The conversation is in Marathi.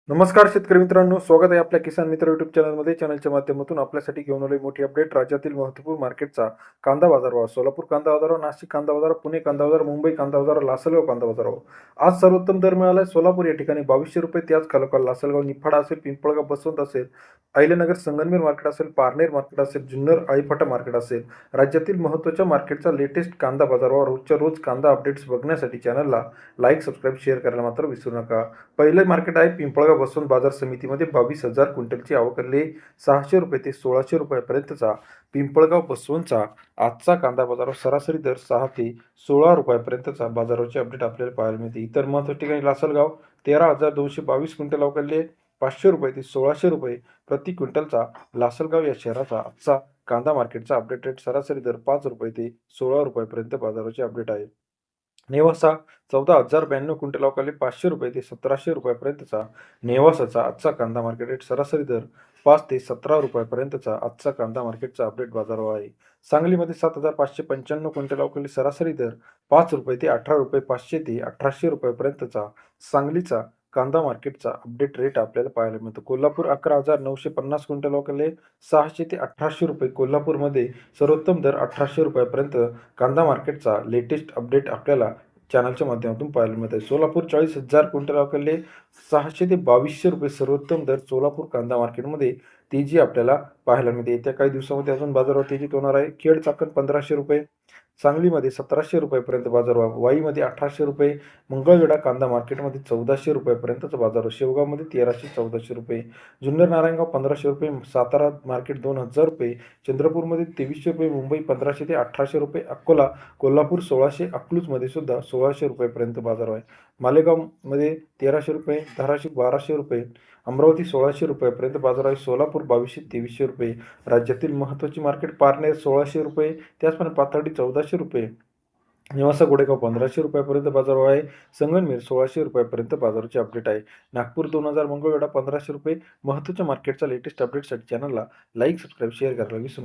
नमस्कार शेतकरी मित्रांनो, स्वागत आहे आपल्या किसान मित्र युट्यूब चॅनलमध्ये. चॅनलच्या माध्यमातून आपल्यासाठी घेऊन आलोय मोठी अपडेट. राज्यातील महत्त्वपूर्ण मार्केटचा कांदा बाजारभाव. सोलापूर कांदा बाजारभाव, नाशिक कांदा बाजारभाव, पुणे कांदा बाजारभाव, मुंबई कांदा बाजारभाव, लासलगाव कांदा बाजारभाव. आज सर्वोत्तम दर मिळाला आहे सोलापूर या ठिकाणी ₹2200. त्याच खालोखाल लासलगाव, निफाड असेल, पिंपळगाव, बसवंत असेल, अहिल्यानगर संगमनेर मार्केट असेल, पारनेर मार्केट असेल, जुन्नर आळीफाटा मार्केट असेल. राज्यातील महत्त्वाच्या मार्केटचा लेटेस्ट कांदा बाजारभाव रोजच्या रोज कांदा अपडेट्स बघण्यासाठी चॅनलला लाईक, सबस्क्राईब, शेअर करायला मात्र विसरू नका. पहिले मार्केट आहे पिंपळगाव बसवंत बाजार समितीमध्ये 22,000 क्विंटलची आवक आलेली आहे. ₹600 ते ₹1,600 पर्यंतचा पिंपळगाव बसवंतचा आजचा कांदा बाजारावर सरासरी दर ₹6 ते ₹16 पर्यंतचा बाजाराची अपडेट आपल्याला पाहायला मिळते. इतर महत्त्वाच्या ठिकाणी लासलगाव 13,222 क्विंटल आवक आलेली आहे. ₹500 ते ₹1,600 प्रति क्विंटलचा लासलगाव या शहराचा आजचा कांदा मार्केटचा अपडेट रेट सरासरी दर ₹5 ते ₹16 पर्यंत बाजाराची अपडेट आहे. नेवासा 14,092 क्विंटल अवकाली ₹500 ते ₹1,700 पर्यंतचा नेवासाचा आजचा कांदा मार्केट रेट सरासरी दर ₹5 ते ₹17 पर्यंतचा आजचा कांदा मार्केटचा अपडेट बाजारभाव आहे. सांगलीमध्ये 7,595 क्विंटल अवकाली सरासरी दर ₹5 ते ₹18, ₹500 ते ₹1,800 पर्यंतचा सांगलीचा कांदा मार्केटचा अपडेट रेट आपल्याला पाहायला मिळतो. कोल्हापूर 11,950 क्विंटल अवकाली ₹600 ते ₹1,800. कोल्हापूरमध्ये सर्वोत्तम दर ₹1,800 पर्यंत कांदा मार्केटचा लेटेस्ट अपडेट आपल्याला चॅनलच्या माध्यमातून पाहायला मिळत आहे. सोलापूर 40,000 क्विंटल अवकाले ₹600 ते ₹2,200 सर्वोत्तम दर सोलापूर कांदा मार्केटमध्ये तेजी आपल्याला पाहायला मिळते. येत्या काही दिवसामध्ये अजून बाजारावर तेजीत होणार आहे. खेड चाकण ₹1,500, सांगलीमध्ये ₹1,700 पर्यंत बाजारभाव, वाईमध्ये ₹1,800, मंगळवेढा कांदा मार्केटमध्ये ₹1,400 पर्यंतचा बाजारभाव, शेवगावमध्ये ₹1,300-1400, जुन्नर नारायणगाव ₹1,500, सातारा मार्केट ₹2,000, चंद्रपूरमध्ये ₹2,300, मुंबई ₹1,500 ते ₹1,800, अकोला, कोल्हापूर ₹1,600, अकलूजमध्ये सुद्धा ₹1,600 पर्यंत बाजारभाव आहे. मालेगावमध्ये ₹1,300, धाराशिव ₹1,200, अमरावती ₹1,600 पर्यंत बाजार आहे. सोलापूर ₹2,200-2,300. राज्यातील महत्त्वाची मार्केट पारनेर ₹1,600, त्याचप्रमाणे पाथर्डी ₹1,400, नेवासा गोडेगाव ₹1,500 पर्यंत बाजारभाव आहे. संगमनेर ₹1,600 पर्यंत बाजाराची अपडेट आहे. नागपूर 2,000, मंगळवेढा ₹1,500. महत्त्वाच्या मार्केटचा लेटेस्ट अपडेटसाठी चॅनलला लाईक, सबस्क्राईब, शेअर करायला विसरू नका.